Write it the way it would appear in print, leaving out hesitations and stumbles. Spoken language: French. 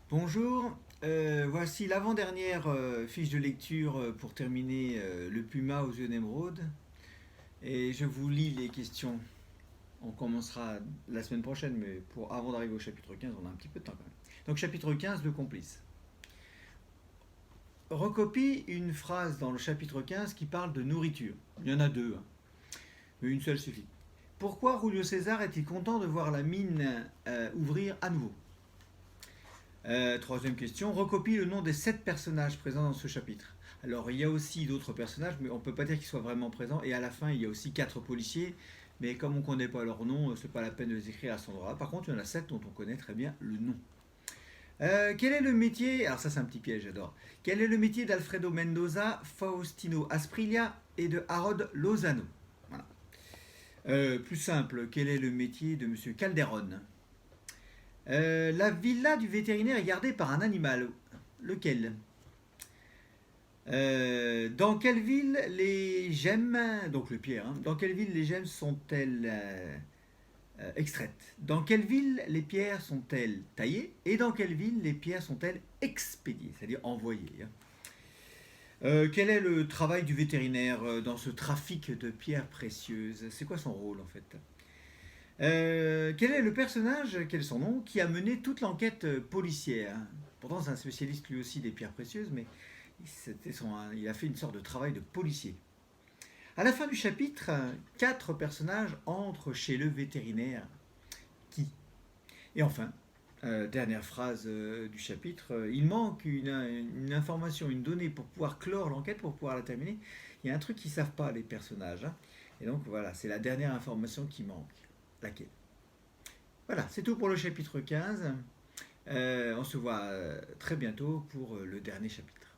Bonjour, voici l'avant-dernière fiche de lecture pour terminer le Puma aux yeux d'émeraude. Et je vous lis les questions. On commencera la semaine prochaine, mais avant d'arriver au chapitre 15, on a un petit peu de temps quand même. Donc chapitre 15, le complice. Recopie une phrase dans le chapitre 15 qui parle de nourriture. Il y en a deux, hein, mais une seule suffit. Pourquoi Julio César est-il content de voir la mine ouvrir à nouveau? Troisième question, recopie le nom des 7 personnages présents dans ce chapitre. Alors il y a aussi d'autres personnages, mais on ne peut pas dire qu'ils soient vraiment présents. Et à la fin, il y a aussi 4 policiers, mais comme on ne connaît pas leur nom, c'est pas la peine de les écrire à cet endroit-là. Par contre, il y en a 7 dont on connaît très bien le nom. Quel est le métier, alors ça c'est un petit piège, j'adore. Quel est le métier d'Alfredo Mendoza, Faustino Asprilla et de Harold Lozano? Voilà. Plus simple, quel est le métier de Monsieur Calderon? La villa du vétérinaire est gardée par un animal. Lequel? Dans quelle ville les gemmes, donc le pierre, hein, dans quelle ville les gemmes sont-elles extraites? Dans quelle ville les pierres sont-elles taillées? Et dans quelle ville les pierres sont-elles expédiées, c'est-à-dire envoyées, hein? Quel est le travail du vétérinaire dans ce trafic de pierres précieuses? C'est quoi son rôle en fait? Quel est le personnage, quel est son nom, qui a mené toute l'enquête policière? Pourtant, c'est un spécialiste lui aussi des pierres précieuses, mais il a fait une sorte de travail de policier. À la fin du chapitre, 4 personnages entrent chez le vétérinaire. Qui? Et enfin, dernière phrase du chapitre, il manque une information, une donnée pour pouvoir clore l'enquête, pour pouvoir la terminer. Il y a un truc qu'ils ne savent pas, les personnages, hein. Et donc voilà, c'est la dernière information qui manque. Laquelle? Voilà, c'est tout pour le chapitre 15. On se voit très bientôt pour le dernier chapitre.